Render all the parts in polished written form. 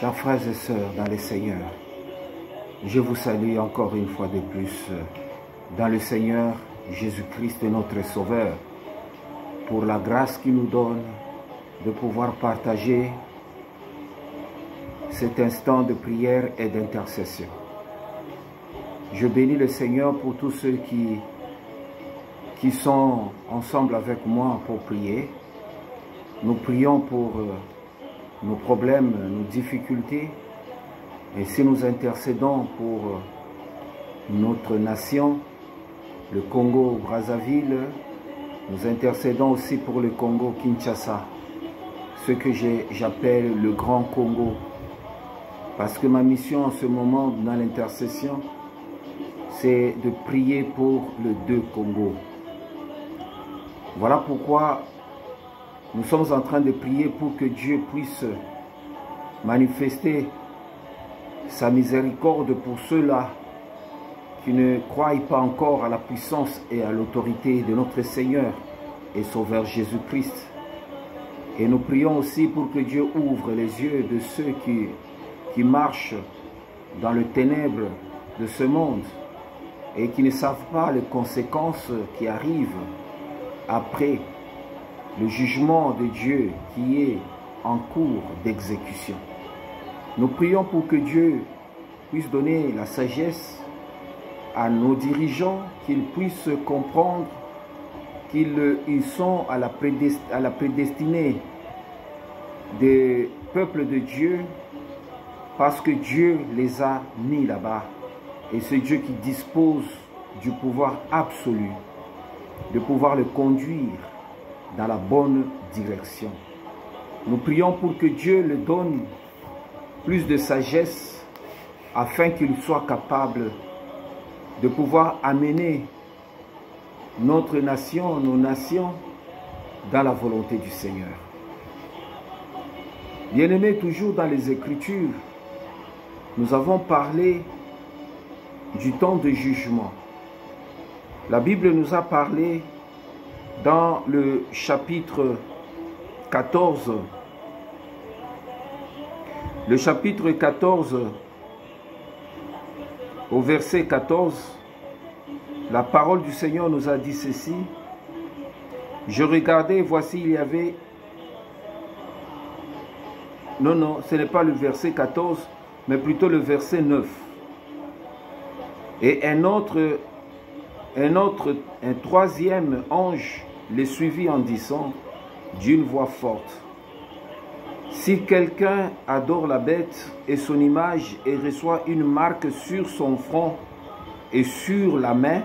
Chers frères et sœurs dans le Seigneur, je vous salue encore une fois de plus dans le Seigneur Jésus-Christ, notre Sauveur, pour la grâce qu'il nous donne de pouvoir partager cet instant de prière et d'intercession. Je bénis le Seigneur pour tous ceux qui sont ensemble avec moi pour prier. Nous prions pour nos problèmes, nos difficultés, et si nous intercédons pour notre nation, le Congo-Brazzaville, nous intercédons aussi pour le Congo-Kinshasa, ce que j'appelle le Grand Congo, parce que ma mission en ce moment dans l'intercession, c'est de prier pour le deux Congo. Voilà pourquoi nous sommes en train de prier pour que Dieu puisse manifester sa miséricorde pour ceux-là qui ne croient pas encore à la puissance et à l'autorité de notre Seigneur et Sauveur Jésus-Christ. Et nous prions aussi pour que Dieu ouvre les yeux de ceux qui marchent dans le ténèbre de ce monde et qui ne savent pas les conséquences qui arrivent après le jugement de Dieu qui est en cours d'exécution. Nous prions pour que Dieu puisse donner la sagesse à nos dirigeants, qu'ils puissent comprendre qu'ils sont à la prédestinée des peuples de Dieu, parce que Dieu les a mis là-bas. Et c'est Dieu qui dispose du pouvoir absolu, de pouvoir les conduire dans la bonne direction. Nous prions pour que Dieu leur donne plus de sagesse afin qu'il soit capable de pouvoir amener notre nation, nos nations, dans la volonté du Seigneur. Bien-aimés, toujours dans les Écritures, nous avons parlé du temps de jugement. La Bible nous a parlé dans le chapitre 14, au verset 14, la parole du Seigneur nous a dit ceci. Je regardais, voici, il y avait... Non, ce n'est pas le verset 14, mais plutôt le verset 9. Et un troisième ange les suivit en disant d'une voix forte: si quelqu'un adore la bête et son image et reçoit une marque sur son front et sur la main,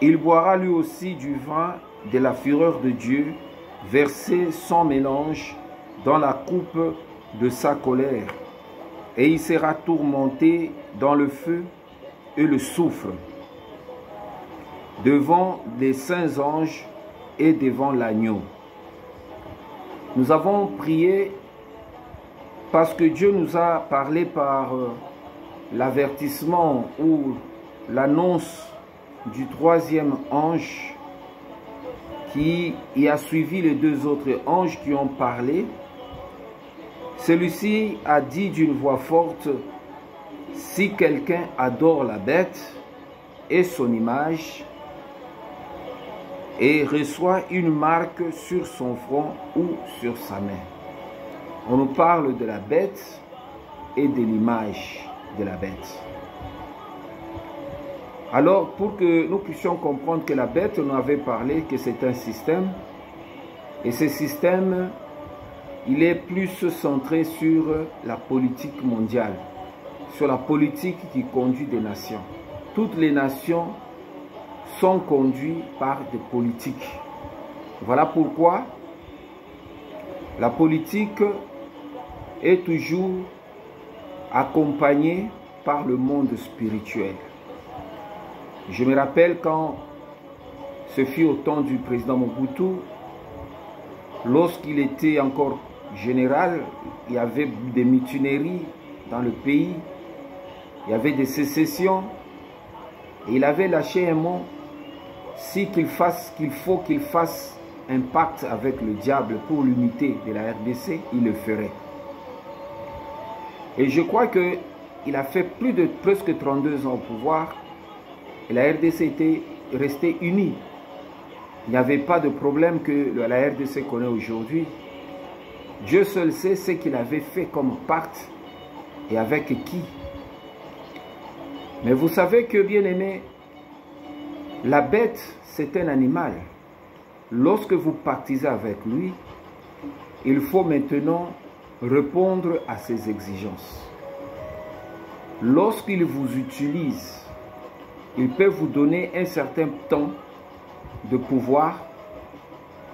il boira lui aussi du vin de la fureur de Dieu, versé sans mélange dans la coupe de sa colère, et il sera tourmenté dans le feu et le soufre, devant les saints anges et devant l'agneau. Nous avons prié parce que Dieu nous a parlé par l'avertissement ou l'annonce du troisième ange qui y a suivi les deux autres anges qui ont parlé. Celui-ci a dit d'une voix forte: si quelqu'un adore la bête et son image et reçoit une marque sur son front ou sur sa main. On nous parle de la bête et de l'image de la bête. Alors, pour que nous puissions comprendre que la bête, on avait parlé que c'est un système, et ce système, il est plus centré sur la politique mondiale, sur la politique qui conduit des nations. Toutes les nations sont conduits par des politiques. Voilà pourquoi la politique est toujours accompagnée par le monde spirituel. Je me rappelle quand ce fut au temps du président Mobutu, lorsqu'il était encore général, il y avait des mutineries dans le pays, il y avait des sécessions, et il avait lâché un mot: qu'il faut qu'il fasse un pacte avec le diable pour l'unité de la RDC, il le ferait. Et je crois qu'il a fait plus de presque 32 ans au pouvoir et la RDC était restée unie. Il n'y avait pas de problème que la RDC connaît aujourd'hui. Dieu seul sait ce qu'il avait fait comme pacte et avec qui. Mais vous savez que, bien aimé, la bête, c'est un animal. Lorsque vous pactisez avec lui, il faut maintenant répondre à ses exigences. Lorsqu'il vous utilise, il peut vous donner un certain temps de pouvoir,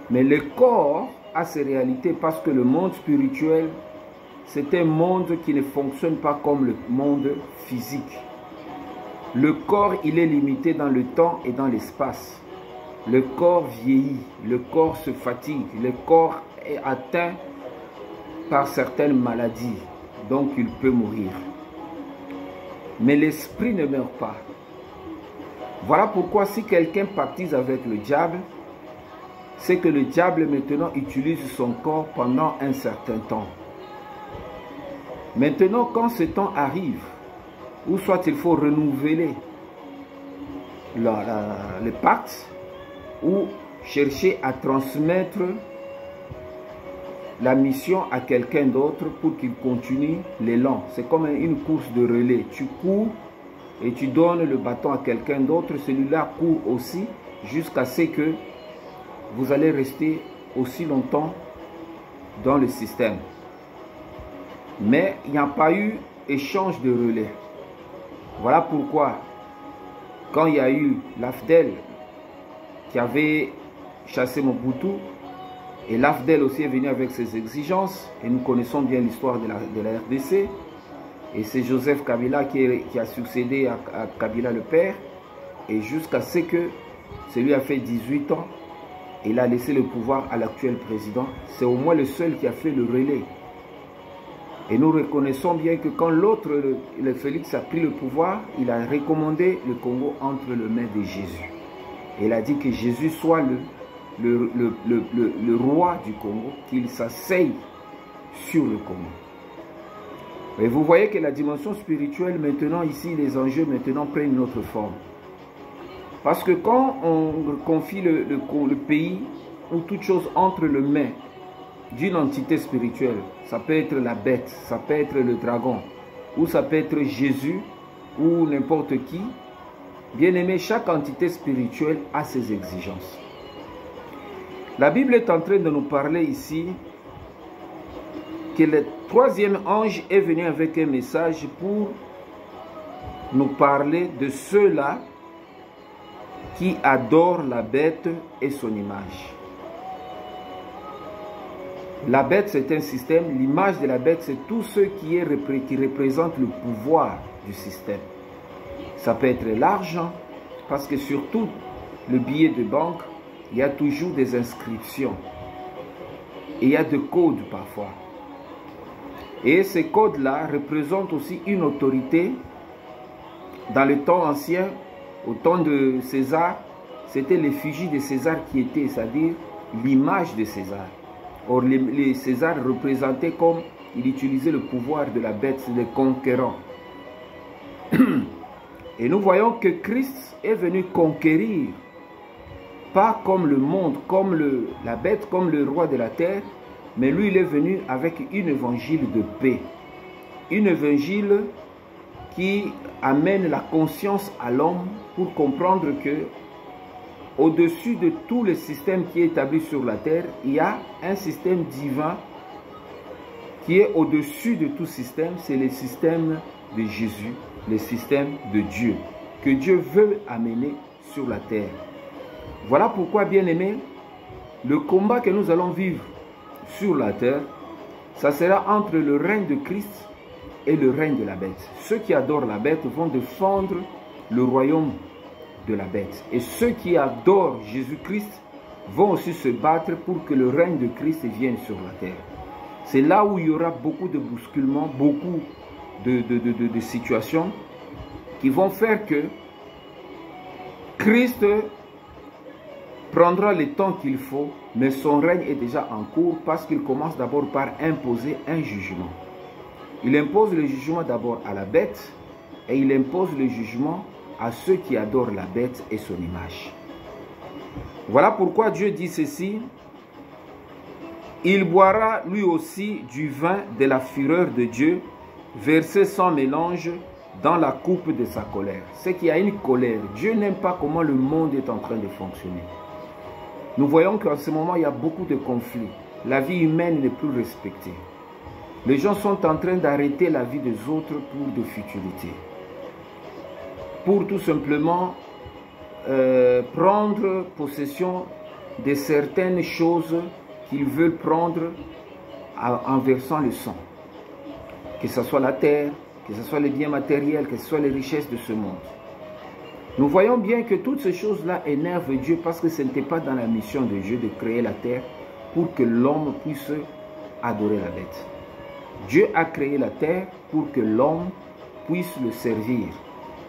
mais le corps a ses réalités parce que le monde spirituel, c'est un monde qui ne fonctionne pas comme le monde physique. Le corps, il est limité dans le temps et dans l'espace. Le corps vieillit, le corps se fatigue, le corps est atteint par certaines maladies, donc il peut mourir. Mais l'esprit ne meurt pas. Voilà pourquoi si quelqu'un pactise avec le diable, c'est que le diable maintenant utilise son corps pendant un certain temps. Maintenant, quand ce temps arrive, ou soit il faut renouveler le pacte, ou chercher à transmettre la mission à quelqu'un d'autre pour qu'il continue l'élan. C'est comme une course de relais. Tu cours et tu donnes le bâton à quelqu'un d'autre. Celui-là court aussi jusqu'à ce que vous allez rester aussi longtemps dans le système. Mais il n'y a pas eu échange de relais. Voilà pourquoi, quand il y a eu l'AFDEL qui avait chassé Mobutu, et l'AFDEL aussi est venu avec ses exigences, et nous connaissons bien l'histoire de la RDC, et c'est Joseph Kabila qui a succédé à Kabila le père, et jusqu'à ce que celui a fait 18 ans, il a laissé le pouvoir à l'actuel président. C'est au moins le seul qui a fait le relais. Et nous reconnaissons bien que quand l'autre, le Félix, a pris le pouvoir, il a recommandé le Congo entre les mains de Jésus. Et il a dit que Jésus soit le roi du Congo, qu'il s'asseye sur le Congo. Et vous voyez que la dimension spirituelle maintenant, ici, les enjeux maintenant prennent une autre forme. Parce que quand on confie le pays ou toute chose entre les mains d'une entité spirituelle, ça peut être la bête, ça peut être le dragon, ou ça peut être Jésus, ou n'importe qui. Bien aimé, chaque entité spirituelle a ses exigences. La Bible est en train de nous parler ici que le troisième ange est venu avec un message pour nous parler de ceux-là qui adorent la bête et son image. La bête, c'est un système. L'image de la bête, c'est tout ce qui représente le pouvoir du système. Ça peut être l'argent, parce que surtout le billet de banque, il y a toujours des inscriptions. Et il y a des codes parfois. Et ces codes-là représentent aussi une autorité. Dans le temps ancien, au temps de César, c'était l'effigie de César qui était, c'est-à-dire l'image de César. Or, les César représentaient comme il utilisait le pouvoir de la bête, le conquérant. Et nous voyons que Christ est venu conquérir, pas comme le monde, comme la bête, comme le roi de la terre, mais lui, il est venu avec une évangile de paix. Une évangile qui amène la conscience à l'homme pour comprendre que au-dessus de tout le système qui est établi sur la terre, il y a un système divin qui est au-dessus de tout système, c'est le système de Jésus, le système de Dieu, que Dieu veut amener sur la terre. Voilà pourquoi, bien aimé, le combat que nous allons vivre sur la terre, ça sera entre le règne de Christ et le règne de la bête. Ceux qui adorent la bête vont défendre le royaume de la bête. Et ceux qui adorent Jésus-Christ vont aussi se battre pour que le règne de Christ vienne sur la terre. C'est là où il y aura beaucoup de bousculements, beaucoup de situations qui vont faire que Christ prendra le temps qu'il faut, mais son règne est déjà en cours parce qu'il commence d'abord par imposer un jugement. Il impose le jugement d'abord à la bête et il impose le jugement à ceux qui adorent la bête et son image. Voilà pourquoi Dieu dit ceci. Il boira lui aussi du vin de la fureur de Dieu, versé sans mélange dans la coupe de sa colère. C'est qu'il y a une colère. Dieu n'aime pas comment le monde est en train de fonctionner. Nous voyons qu'en ce moment, il y a beaucoup de conflits. La vie humaine n'est plus respectée. Les gens sont en train d'arrêter la vie des autres pour de futilité. Pour tout simplement prendre possession de certaines choses qu'ils veulent prendre en versant le sang. Que ce soit la terre, que ce soit les biens matériels, que ce soit les richesses de ce monde. Nous voyons bien que toutes ces choses-là énervent Dieu parce que ce n'était pas dans la mission de Dieu de créer la terre pour que l'homme puisse adorer la bête. Dieu a créé la terre pour que l'homme puisse le servir,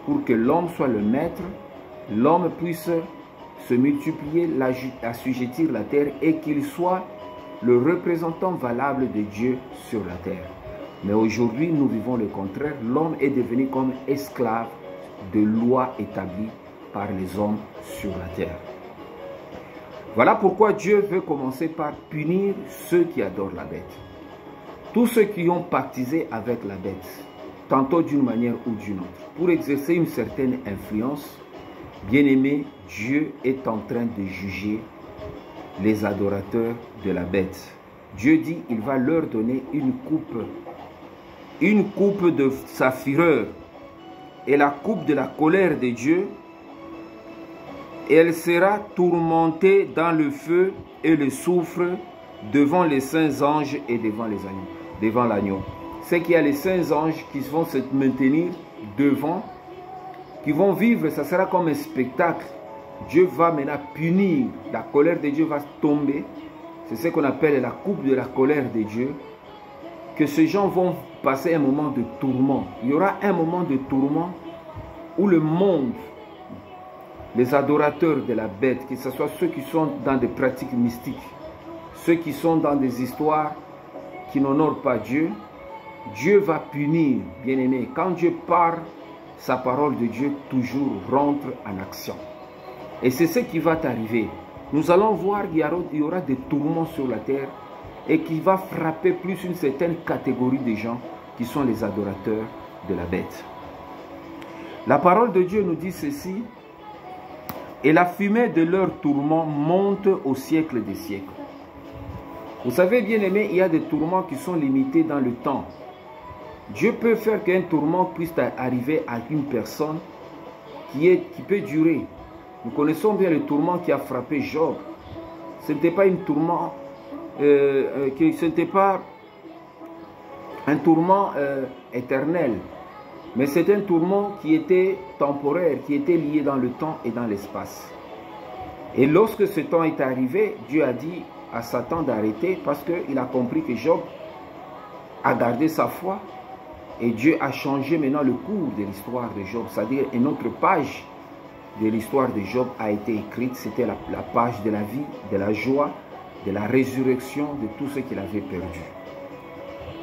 pour que l'homme soit le maître, l'homme puisse se multiplier, assujettir la terre et qu'il soit le représentant valable de Dieu sur la terre. Mais aujourd'hui, nous vivons le contraire. L'homme est devenu comme esclave de lois établies par les hommes sur la terre. Voilà pourquoi Dieu veut commencer par punir ceux qui adorent la bête. Tous ceux qui ont pactisé avec la bête, tantôt d'une manière ou d'une autre, pour exercer une certaine influence. Bien-aimé, Dieu est en train de juger les adorateurs de la bête. Dieu dit qu'il va leur donner une coupe de sa fureur et la coupe de la colère de Dieu. Et elle sera tourmentée dans le feu et le soufre devant les saints anges et devant l'agneau. C'est qu'il y a les saints anges qui vont se maintenir devant, qui vont vivre, ça sera comme un spectacle. Dieu va maintenant punir, la colère de Dieu va tomber. C'est ce qu'on appelle la coupe de la colère de Dieu. Que ces gens vont passer un moment de tourment. Il y aura un moment de tourment où le monde, les adorateurs de la bête, que ce soit ceux qui sont dans des pratiques mystiques, ceux qui sont dans des histoires qui n'honorent pas Dieu, Dieu va punir, bien-aimé. Quand Dieu parle, sa parole de Dieu toujours rentre en action. Et c'est ce qui va arriver. Nous allons voir qu'il y aura des tourments sur la terre et qui va frapper plus une certaine catégorie de gens qui sont les adorateurs de la bête. La parole de Dieu nous dit ceci. Et la fumée de leur tourment monte au siècle des siècles. Vous savez, bien aimé, il y a des tourments qui sont limités dans le temps. Dieu peut faire qu'un tourment puisse arriver à une personne qui peut durer. Nous connaissons bien le tourment qui a frappé Job. Ce n'était pas un tourment éternel, mais c'est un tourment qui était temporaire, qui était lié dans le temps et dans l'espace. Et lorsque ce temps est arrivé, Dieu a dit à Satan d'arrêter parce qu'il a compris que Job a gardé sa foi et Dieu a changé maintenant le cours de l'histoire de Job. C'est-à-dire une autre page de l'histoire de Job a été écrite. C'était la page de la vie, de la joie, de la résurrection de tout ce qu'il avait perdu.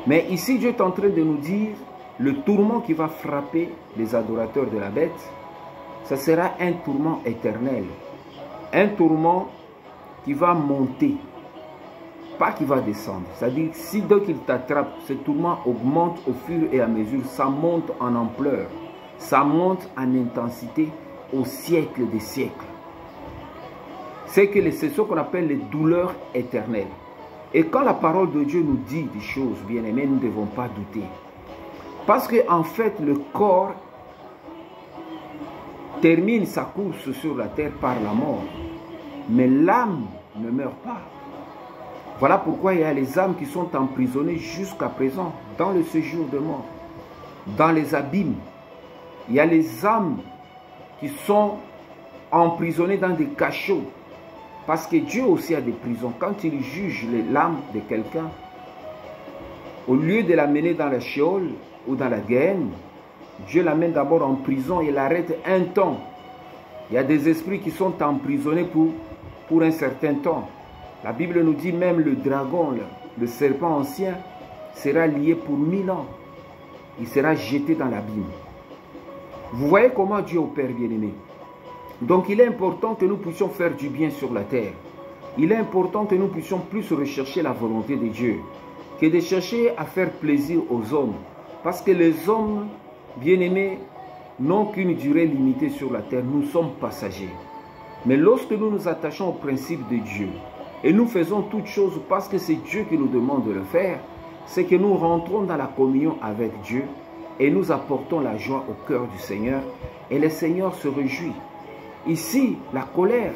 Mais ici, Dieu est en train de nous dire le tourment qui va frapper les adorateurs de la bête, ça sera un tourment éternel. Un tourment qui va monter, pas qui va descendre. C'est-à-dire, si dès qu'il t'attrape, ce tourment augmente au fur et à mesure, ça monte en ampleur, ça monte en intensité au siècle des siècles. C'est ce qu'on appelle les douleurs éternelles. Et quand la parole de Dieu nous dit des choses, bien aimés, nous ne devons pas douter. Parce qu'en fait, le corps termine sa course sur la terre par la mort. Mais l'âme ne meurt pas. Voilà pourquoi il y a les âmes qui sont emprisonnées jusqu'à présent dans le séjour de mort, dans les abîmes. Il y a les âmes qui sont emprisonnées dans des cachots. Parce que Dieu aussi a des prisons. Quand il juge l'âme de quelqu'un, au lieu de l'amener dans la Sheol ou dans la Guéhenne, Dieu l'amène d'abord en prison et l'arrête un temps. Il y a des esprits qui sont emprisonnés pour un certain temps. La Bible nous dit même le dragon, le serpent ancien, sera lié pour 1000 ans. il sera jeté dans l'abîme. Vous voyez comment Dieu opère, bien-aimé. Donc il est important que nous puissions faire du bien sur la terre. Il est important que nous puissions plus rechercher la volonté de Dieu que de chercher à faire plaisir aux hommes. Parce que les hommes, bien-aimés, n'ont qu'une durée limitée sur la terre. Nous sommes passagers. Mais lorsque nous nous attachons au principe de Dieu et nous faisons toutes choses parce que c'est Dieu qui nous demande de le faire, c'est que nous rentrons dans la communion avec Dieu et nous apportons la joie au cœur du Seigneur et le Seigneur se réjouit. Ici, la colère,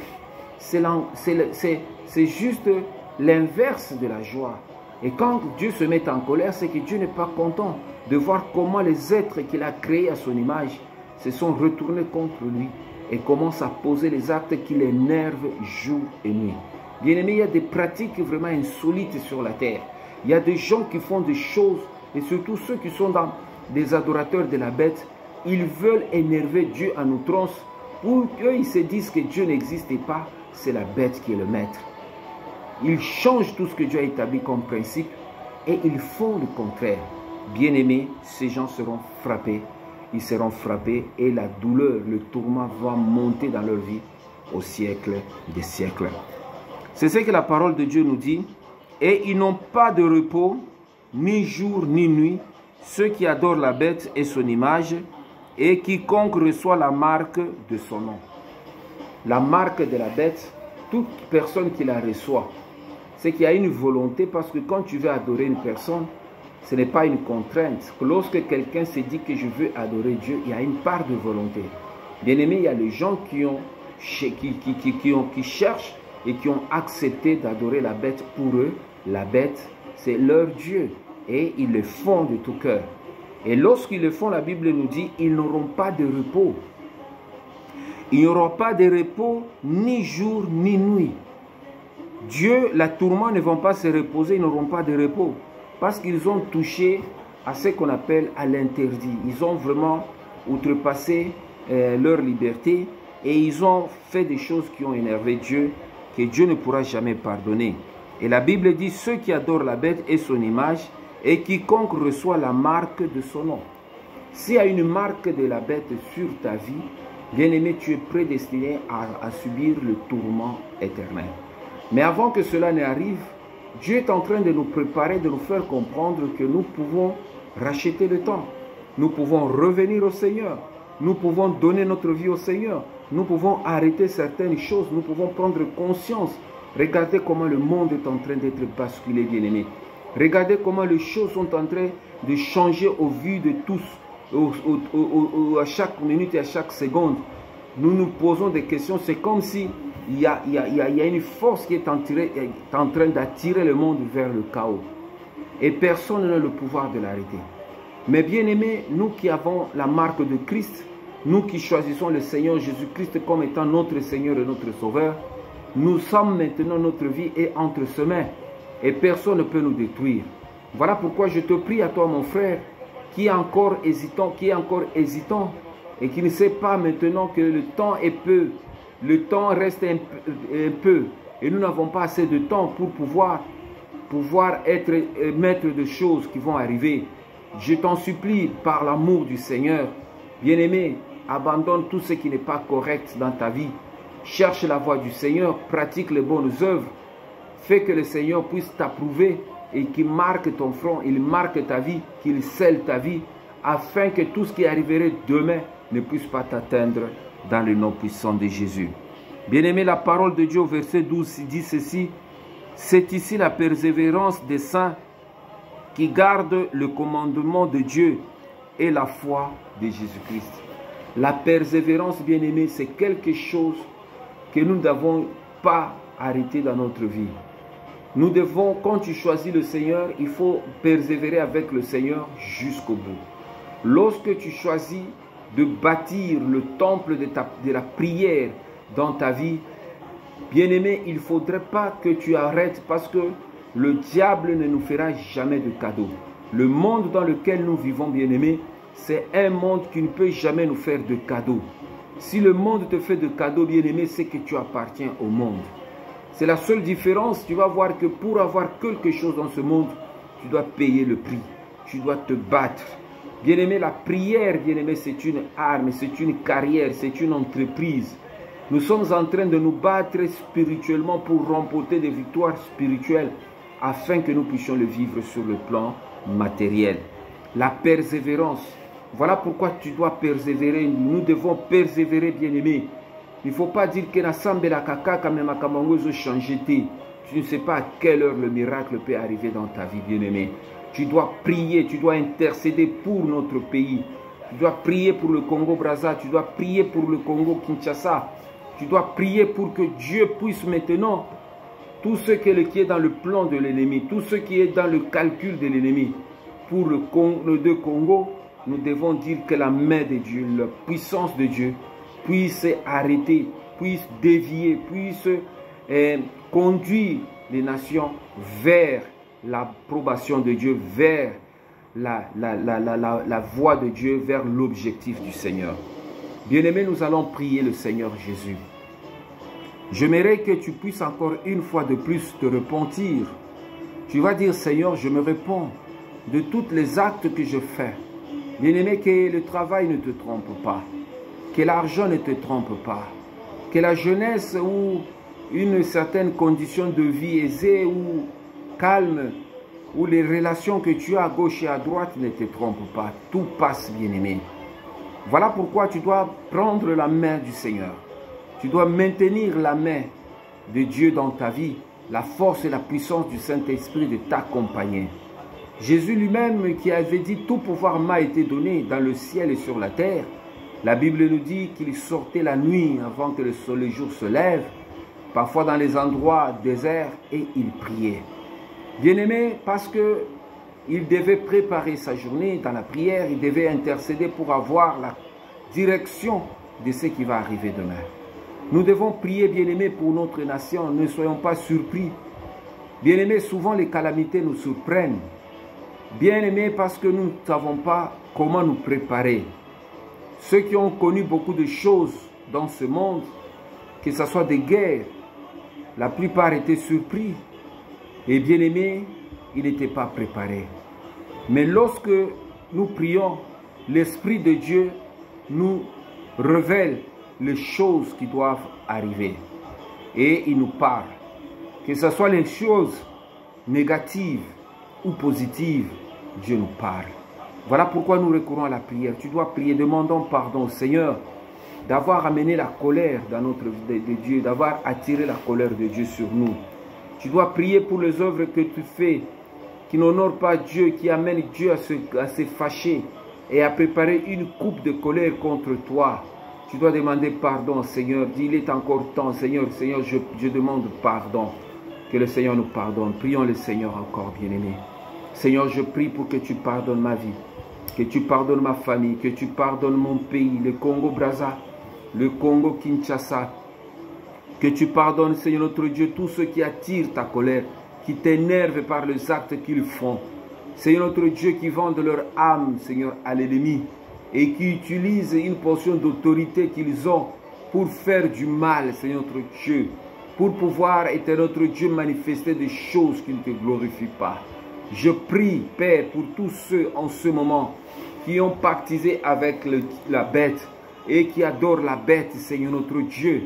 c'est juste l'inverse de la joie. Et quand Dieu se met en colère, c'est que Dieu n'est pas content de voir comment les êtres qu'il a créés à son image se sont retournés contre lui et commencent à poser les actes qui l'énervent jour et nuit. Bien aimé, il y a des pratiques vraiment insolites sur la terre. Il y a des gens qui font des choses, et surtout ceux qui sont dans des adorateurs de la bête, ils veulent énerver Dieu en outrance pour qu'ils se disent que Dieu n'existe pas, c'est la bête qui est le maître. Ils changent tout ce que Dieu a établi comme principe et ils font le contraire. Bien aimés, ces gens seront frappés. Ils seront frappés et la douleur, le tourment va monter dans leur vie au siècle des siècles. C'est ce que la parole de Dieu nous dit. Et ils n'ont pas de repos, ni jour ni nuit, ceux qui adorent la bête et son image, et quiconque reçoit la marque de son nom. La marque de la bête, toute personne qui la reçoit, c'est qu'il y a une volonté, parce que quand tu veux adorer une personne, ce n'est pas une contrainte. Lorsque quelqu'un se dit que je veux adorer Dieu, il y a une part de volonté. Bien aimé, il y a les gens qui cherchent et qui ont accepté d'adorer la bête. Pour eux, la bête, c'est leur Dieu. Et ils le font de tout cœur. Et lorsqu'ils le font, la Bible nous dit, ils n'auront pas de repos. Il n'y aura pas de repos, ni jour, ni nuit. Dieu, la tourmente ne vont pas se reposer, ils n'auront pas de repos. Parce qu'ils ont touché à ce qu'on appelle à l'interdit. Ils ont vraiment outrepassé leur liberté et ils ont fait des choses qui ont énervé Dieu, que Dieu ne pourra jamais pardonner. Et la Bible dit, ceux qui adorent la bête et son image, et quiconque reçoit la marque de son nom. S'il y a une marque de la bête sur ta vie, bien-aimé, tu es prédestiné à subir le tourment éternel. Mais avant que cela n'arrive, Dieu est en train de nous préparer, de nous faire comprendre que nous pouvons racheter le temps. Nous pouvons revenir au Seigneur. Nous pouvons donner notre vie au Seigneur. Nous pouvons arrêter certaines choses. Nous pouvons prendre conscience. Regardez comment le monde est en train d'être basculé, bien-aimé. Regardez comment les choses sont en train de changer au vu de tous. À chaque minute et à chaque seconde, nous nous posons des questions. C'est comme si il y a une force qui est en train d'attirer le monde vers le chaos. Et personne n'a le pouvoir de l'arrêter. Mais bien aimés, nous qui avons la marque de Christ, nous qui choisissons le Seigneur Jésus-Christ comme étant notre Seigneur et notre Sauveur, nous sommes maintenant, notre vie est entre ses mains. Et personne ne peut nous détruire. Voilà pourquoi je te prie à toi, mon frère, qui est encore hésitant, et qui ne sait pas maintenant que le temps est peu. Le temps reste un peu. Et nous n'avons pas assez de temps pour pouvoir être maître de choses qui vont arriver. Je t'en supplie, par l'amour du Seigneur, bien-aimé, abandonne tout ce qui n'est pas correct dans ta vie. Cherche la voie du Seigneur, pratique les bonnes œuvres. Fais que le Seigneur puisse t'approuver et qu'il marque ton front, il marque ta vie, qu'il scelle ta vie, afin que tout ce qui arriverait demain ne puisse pas t'atteindre dans le nom puissant de Jésus. Bien-aimé, la parole de Dieu au verset 12 dit ceci, c'est ici la persévérance des saints qui gardent le commandement de Dieu et la foi de Jésus-Christ. La persévérance, bien-aimé, c'est quelque chose que nous ne devons pas arrêter dans notre vie. Nous devons, quand tu choisis le Seigneur, il faut persévérer avec le Seigneur jusqu'au bout. Lorsque tu choisis de bâtir le temple de la prière dans ta vie, bien-aimé, il ne faudrait pas que tu arrêtes parce que le diable ne nous fera jamais de cadeaux. Le monde dans lequel nous vivons, bien-aimé, c'est un monde qui ne peut jamais nous faire de cadeaux. Si le monde te fait de cadeaux, bien-aimé, c'est que tu appartiens au monde. C'est la seule différence. Tu vas voir que pour avoir quelque chose dans ce monde, tu dois payer le prix. Tu dois te battre. Bien-aimé, la prière, bien-aimé, c'est une arme, c'est une carrière, c'est une entreprise. Nous sommes en train de nous battre spirituellement pour remporter des victoires spirituelles afin que nous puissions le vivre sur le plan matériel. La persévérance. Voilà pourquoi tu dois persévérer. Nous devons persévérer, bien-aimé. Il ne faut pas dire que Nassambe la kaka kamema kamangozo changé. Tu ne sais pas à quelle heure le miracle peut arriver dans ta vie, bien-aimé. Tu dois prier, tu dois intercéder pour notre pays. Tu dois prier pour le Congo-Brazza, tu dois prier pour le Congo-Kinshasa. Tu dois prier pour que Dieu puisse maintenant, tout ce qui est dans le plan de l'ennemi, tout ce qui est dans le calcul de l'ennemi, pour le deux Congo, nous devons dire que la main de Dieu, la puissance de Dieu, puisse arrêter, puisse dévier, puisse conduire les nations vers l'approbation de Dieu, vers la voie de Dieu, vers l'objectif du Seigneur. Bien-aimés, nous allons prier le Seigneur Jésus. J'aimerais que tu puisses encore une fois de plus te repentir. Tu vas dire, Seigneur, je me réponds de tous les actes que je fais. Bien-aimé, que le travail ne te trompe pas, que l'argent ne te trompe pas, que la jeunesse ou une certaine condition de vie aisée ou calme, ou les relations que tu as à gauche et à droite ne te trompent pas. Tout passe, bien-aimé. Voilà pourquoi tu dois prendre la main du Seigneur. Tu dois maintenir la main de Dieu dans ta vie, la force et la puissance du Saint-Esprit de t'accompagner. Jésus lui-même qui avait dit « Tout pouvoir m'a été donné dans le ciel et sur la terre », la Bible nous dit qu'il sortait la nuit avant que le jour se lève, parfois dans les endroits déserts, et il priait. Bien-aimé, parce qu'il devait préparer sa journée dans la prière, il devait intercéder pour avoir la direction de ce qui va arriver demain. Nous devons prier, bien-aimé, pour notre nation. Ne soyons pas surpris. Bien-aimé, souvent les calamités nous surprennent. Bien-aimé, parce que nous ne savons pas comment nous préparer. Ceux qui ont connu beaucoup de choses dans ce monde, que ce soit des guerres, la plupart étaient surpris. Et bien-aimé, ils n'étaient pas préparés. Mais lorsque nous prions, l'Esprit de Dieu nous révèle les choses qui doivent arriver. Et il nous parle. Que ce soit les choses négatives ou positives, Dieu nous parle. Voilà pourquoi nous recourons à la prière. Tu dois prier, demandons pardon au Seigneur d'avoir amené la colère dans notre vie de Dieu, d'avoir attiré la colère de Dieu sur nous. Tu dois prier pour les œuvres que tu fais, qui n'honorent pas Dieu, qui amènent Dieu à se fâcher et à préparer une coupe de colère contre toi. Tu dois demander pardon au Seigneur. Dis, il est encore temps, Seigneur, je demande pardon. Que le Seigneur nous pardonne. Prions le Seigneur encore, bien-aimé. Seigneur, je prie pour que tu pardonnes ma vie, que tu pardonnes ma famille, que tu pardonnes mon pays, le Congo-Brazza, le Congo-Kinshasa. Que tu pardonnes, Seigneur notre Dieu, tous ceux qui attirent ta colère, qui t'énervent par les actes qu'ils font. Seigneur notre Dieu, qui vendent leur âme, Seigneur, à l'ennemi et qui utilisent une portion d'autorité qu'ils ont pour faire du mal, Seigneur notre Dieu, pour pouvoir, éternel notre Dieu, manifester des choses qui ne te glorifient pas. Je prie, Père, pour tous ceux en ce moment qui ont pactisé avec la bête et qui adorent la bête, Seigneur notre Dieu,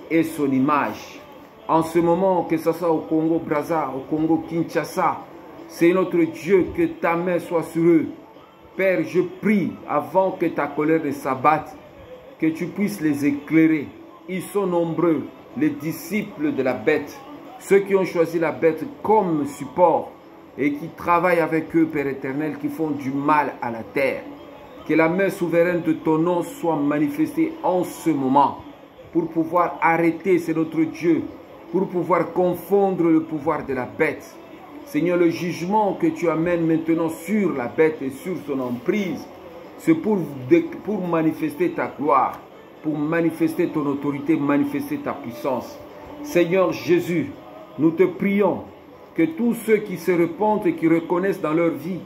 et son image. En ce moment, que ce soit au Congo-Brazza, au Congo-Kinshasa, Seigneur notre Dieu, que ta main soit sur eux. Père, je prie, avant que ta colère ne s'abatte, que tu puisses les éclairer. Ils sont nombreux, les disciples de la bête, ceux qui ont choisi la bête comme support et qui travaillent avec eux, Père éternel, qui font du mal à la terre. Que la main souveraine de ton nom soit manifestée en ce moment pour pouvoir arrêter, c'est notre Dieu, pour pouvoir confondre le pouvoir de la bête. Seigneur, le jugement que tu amènes maintenant sur la bête et sur son emprise, c'est pour manifester ta gloire, pour manifester ton autorité, manifester ta puissance. Seigneur Jésus, nous te prions que tous ceux qui se repentent et qui reconnaissent dans leur vie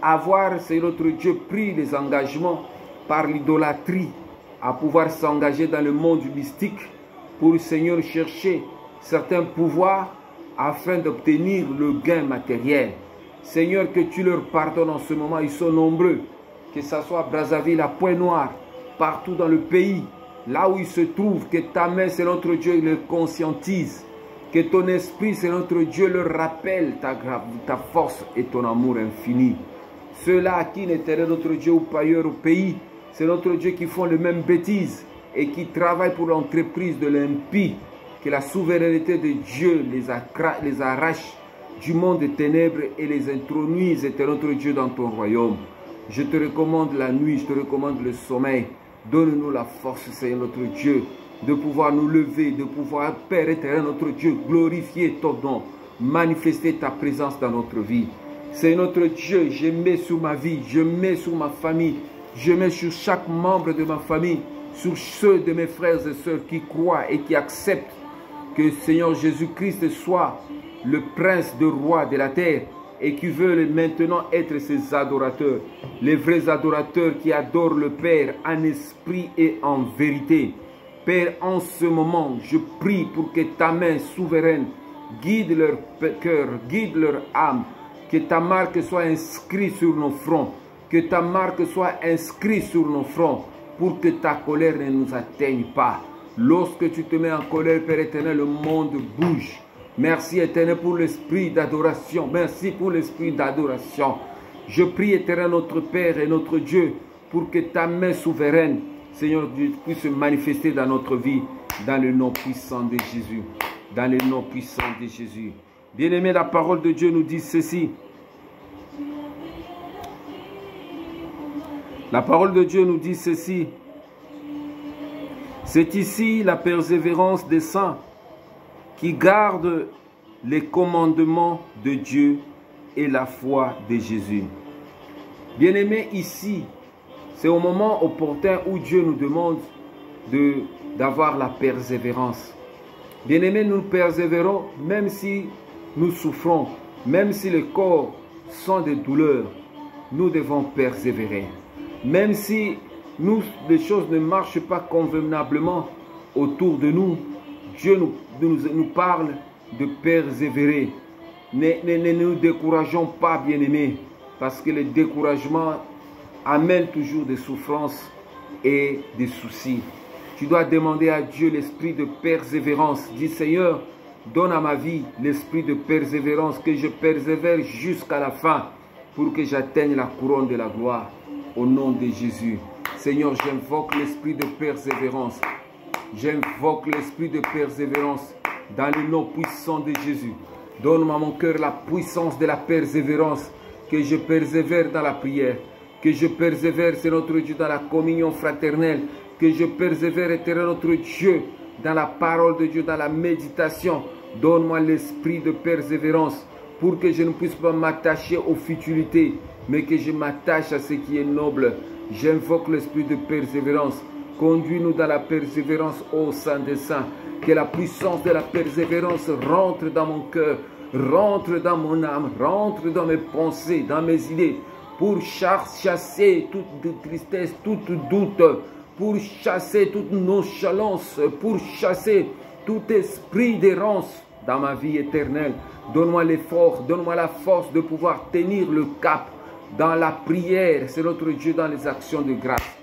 avoir, Seigneur notre Dieu, pris des engagements par l'idolâtrie, à pouvoir s'engager dans le monde mystique pour, Seigneur, chercher certains pouvoirs afin d'obtenir le gain matériel. Seigneur, que tu leur pardonnes en ce moment, ils sont nombreux. que ce soit à Brazzaville, à Pointe-Noire, partout dans le pays, là où il se trouve, que ta main, c'est notre Dieu, le conscientise. Que ton esprit, c'est notre Dieu, le rappelle ta force et ton amour infini. Ceux-là à qui n'éternel notre Dieu ou pas ailleurs au pays, c'est notre Dieu qui font les mêmes bêtises et qui travaillent pour l'entreprise de l'impie. Que la souveraineté de Dieu les arrache du monde des ténèbres et les introduise, éternel notre Dieu, dans ton royaume. Je te recommande la nuit, je te recommande le sommeil. Donne-nous la force, Seigneur notre Dieu, de pouvoir nous lever, de pouvoir, Père éternel, notre Dieu, glorifier ton nom, manifester ta présence dans notre vie. C'est notre Dieu, je mets sur ma vie, je mets sur ma famille, je mets sur chaque membre de ma famille, sur ceux de mes frères et sœurs qui croient et qui acceptent que Seigneur Jésus-Christ soit le prince de roi de la terre et qui veulent maintenant être ses adorateurs, les vrais adorateurs qui adorent le Père en esprit et en vérité. Père, en ce moment, je prie pour que ta main souveraine guide leur cœur, guide leur âme, que ta marque soit inscrite sur nos fronts, que ta marque soit inscrite sur nos fronts, pour que ta colère ne nous atteigne pas. Lorsque tu te mets en colère, Père éternel, le monde bouge. Merci éternel pour l'esprit d'adoration. Merci pour l'esprit d'adoration. Je prie éternel notre Père et notre Dieu pour que ta main souveraine, Seigneur Dieu, puisse se manifester dans notre vie, dans le nom puissant de Jésus. Dans le nom puissant de Jésus. Bien-aimé, la parole de Dieu nous dit ceci. La parole de Dieu nous dit ceci. C'est ici la persévérance des saints qui gardent les commandements de Dieu et la foi de Jésus. Bien-aimés, ici, c'est au moment opportun où Dieu nous demande d'avoir la persévérance. Bien-aimés, nous persévérons même si nous souffrons, même si le corps sent des douleurs, nous devons persévérer. Même si les choses ne marchent pas convenablement autour de nous, Dieu nous parle de persévérer. Ne nous décourageons pas, bien-aimés, parce que le découragement amène toujours des souffrances et des soucis. Tu dois demander à Dieu l'esprit de persévérance. Dis, Seigneur, donne à ma vie l'esprit de persévérance, que je persévère jusqu'à la fin pour que j'atteigne la couronne de la gloire. Au nom de Jésus. Seigneur, j'invoque l'esprit de persévérance. J'invoque l'esprit de persévérance dans le nom puissant de Jésus. Donne-moi à mon cœur la puissance de la persévérance, que je persévère dans la prière, que je persévère, c'est notre Dieu, dans la communion fraternelle, que je persévère, éternel notre Dieu, dans la parole de Dieu, dans la méditation. Donne-moi l'esprit de persévérance pour que je ne puisse pas m'attacher aux futilités, mais que je m'attache à ce qui est noble. J'invoque l'esprit de persévérance. Conduis-nous dans la persévérance, ô Saint des Saints. Que la puissance de la persévérance rentre dans mon cœur, rentre dans mon âme, rentre dans mes pensées, dans mes idées, pour chasser toute tristesse, tout doute, pour chasser toute nonchalance, pour chasser tout esprit d'errance dans ma vie éternelle. Donne-moi l'effort, donne-moi la force de pouvoir tenir le cap dans la prière, c'est notre Dieu, dans les actions de grâce.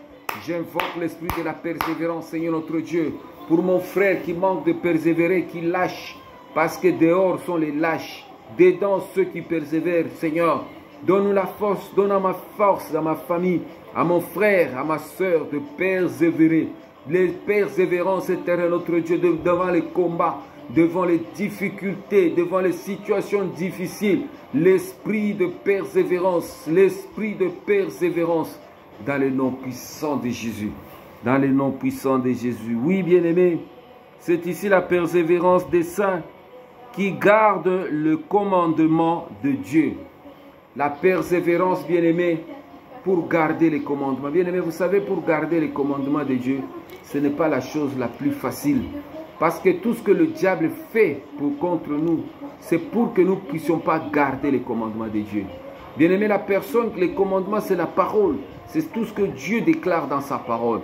J'invoque l'esprit de la persévérance, Seigneur notre Dieu, pour mon frère qui manque de persévérer, qui lâche, parce que dehors sont les lâches, dedans ceux qui persévèrent. Seigneur, donne-nous la force, donne à ma force, à ma famille, à mon frère, à ma soeur, de persévérer. Les persévérances éternelles, notre Dieu, devant les combats, devant les difficultés, devant les situations difficiles, l'esprit de persévérance, dans le nom puissant de Jésus, dans le nom puissant de Jésus. Oui, bien-aimés, c'est ici la persévérance des saints qui gardent le commandement de Dieu. La persévérance, bien-aimés, pour garder les commandements. Bien-aimés, vous savez, pour garder les commandements de Dieu, ce n'est pas la chose la plus facile. Parce que tout ce que le diable fait contre nous, c'est pour que nous ne puissions pas garder les commandements de Dieu. Bien-aimé, la personne, les commandements, c'est la parole. C'est tout ce que Dieu déclare dans sa parole.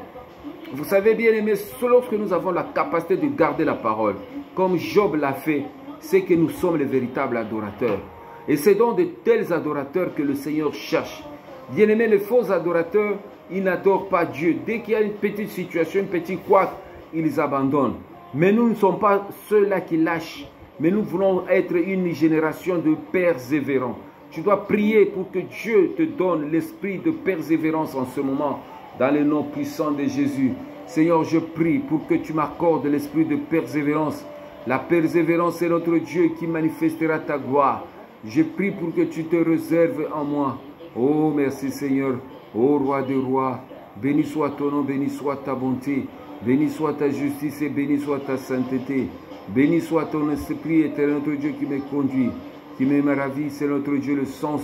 Vous savez, bien-aimé, lorsque nous avons la capacité de garder la parole, comme Job l'a fait, c'est que nous sommes les véritables adorateurs. Et c'est donc de tels adorateurs que le Seigneur cherche. Bien-aimés, les faux adorateurs, ils n'adorent pas Dieu. Dès qu'il y a une petite situation, un petit couac, ils abandonnent. Mais nous ne sommes pas ceux-là qui lâchent. Mais nous voulons être une génération de persévérants. Tu dois prier pour que Dieu te donne l'esprit de persévérance en ce moment, dans le nom puissant de Jésus. Seigneur, je prie pour que tu m'accordes l'esprit de persévérance. La persévérance est notre Dieu qui manifestera ta gloire. Je prie pour que tu te réserves en moi. Oh, merci Seigneur. Oh, Roi des rois, béni soit ton nom, béni soit ta bonté, béni soit ta justice et béni soit ta sainteté. Béni soit ton esprit, éternel notre Dieu qui me conduit, qui me ravit, c'est notre Dieu le sens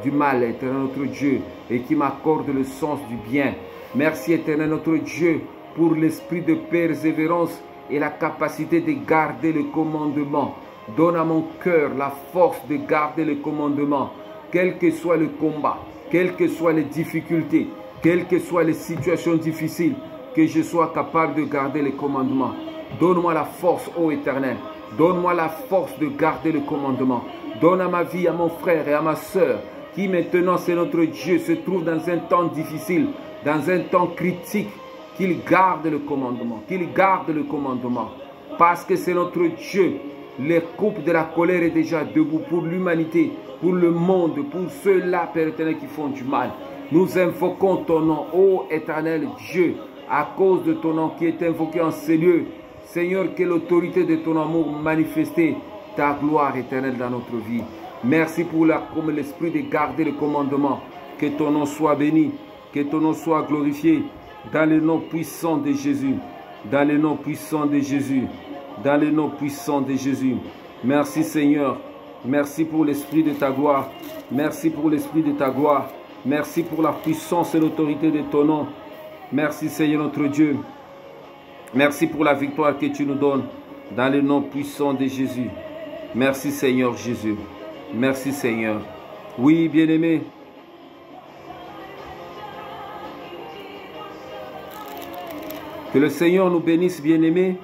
du mal, éternel notre Dieu, et qui m'accorde le sens du bien. Merci éternel notre Dieu pour l'esprit de persévérance et la capacité de garder le commandement. Donne à mon cœur la force de garder le commandement, quel que soit le combat, quelles que soient les difficultés, quelles que soient les situations difficiles, que je sois capable de garder les commandements. Donne-moi la force, ô Éternel. Donne-moi la force de garder le commandement. Donne à ma vie, à mon frère et à ma soeur, qui maintenant, c'est notre Dieu, se trouve dans un temps difficile, dans un temps critique, qu'il garde le commandement, qu'il garde le commandement. Parce que c'est notre Dieu. Les coupes de la colère est déjà debout pour l'humanité, pour le monde, pour ceux-là, Père éternel, qui font du mal. Nous invoquons ton nom, ô éternel Dieu, à cause de ton nom qui est invoqué en ces lieux. Seigneur, que l'autorité de ton amour manifeste ta gloire éternelle dans notre vie. Merci pour comme l'esprit de garder le commandement. Que ton nom soit béni, que ton nom soit glorifié dans le nom puissant de Jésus. Dans le nom puissant de Jésus. Dans le nom puissant de Jésus. Merci Seigneur. Merci pour l'esprit de ta gloire. Merci pour l'esprit de ta gloire. Merci pour la puissance et l'autorité de ton nom. Merci Seigneur notre Dieu. Merci pour la victoire que tu nous donnes dans le nom puissant de Jésus. Merci Seigneur Jésus. Merci Seigneur. Oui, bien-aimés. Que le Seigneur nous bénisse, bien-aimés.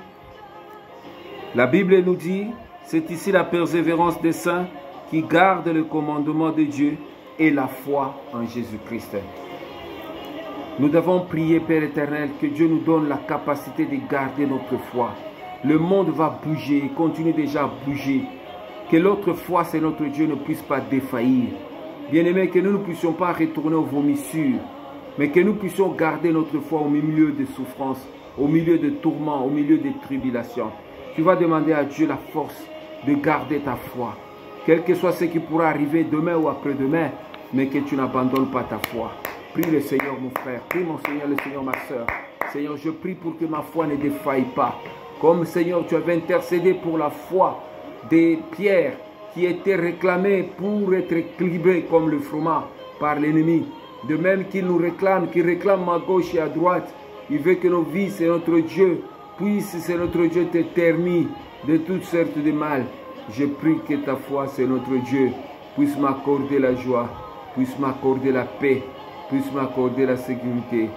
La Bible nous dit, c'est ici la persévérance des saints qui gardent le commandement de Dieu et la foi en Jésus-Christ. Nous devons prier, Père éternel, que Dieu nous donne la capacité de garder notre foi. Le monde va bouger, continue déjà à bouger. Que l'autre foi, c'est notre Dieu, ne puisse pas défaillir. Bien-aimés, que nous ne puissions pas retourner aux vomissures, mais que nous puissions garder notre foi au milieu des souffrances, au milieu des tourments, au milieu des tribulations. Tu vas demander à Dieu la force de garder ta foi. Quel que soit ce qui pourra arriver demain ou après-demain, mais que tu n'abandonnes pas ta foi. Prie le Seigneur, mon frère. Prie mon Seigneur, le Seigneur, ma soeur. Seigneur, je prie pour que ma foi ne défaille pas. Comme, Seigneur, tu avais intercédé pour la foi des pierres qui étaient réclamées pour être équilibrées comme le froment par l'ennemi. De même qu'il nous réclame, qu'il réclame à gauche et à droite. Il veut que nos vies, c'est notre Dieu, puisse, c'est notre Dieu, te terminer de toutes sortes de mal. Je prie que ta foi, c'est notre Dieu, puisse m'accorder la joie, puisse m'accorder la paix, puisse m'accorder la sécurité,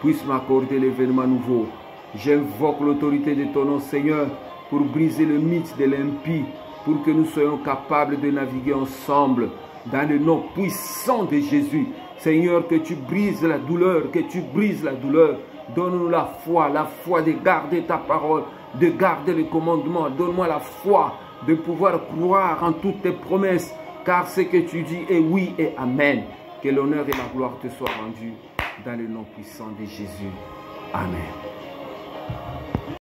puisse m'accorder l'événement nouveau. J'invoque l'autorité de ton nom, Seigneur, pour briser le mythe de l'impie, pour que nous soyons capables de naviguer ensemble dans le nom puissant de Jésus. Seigneur, que tu brises la douleur, que tu brises la douleur. Donne-nous la foi de garder ta parole, de garder le commandement. Donne-moi la foi de pouvoir croire en toutes tes promesses, car ce que tu dis est oui et amen. Que l'honneur et la gloire te soient rendus dans le nom puissant de Jésus. Amen.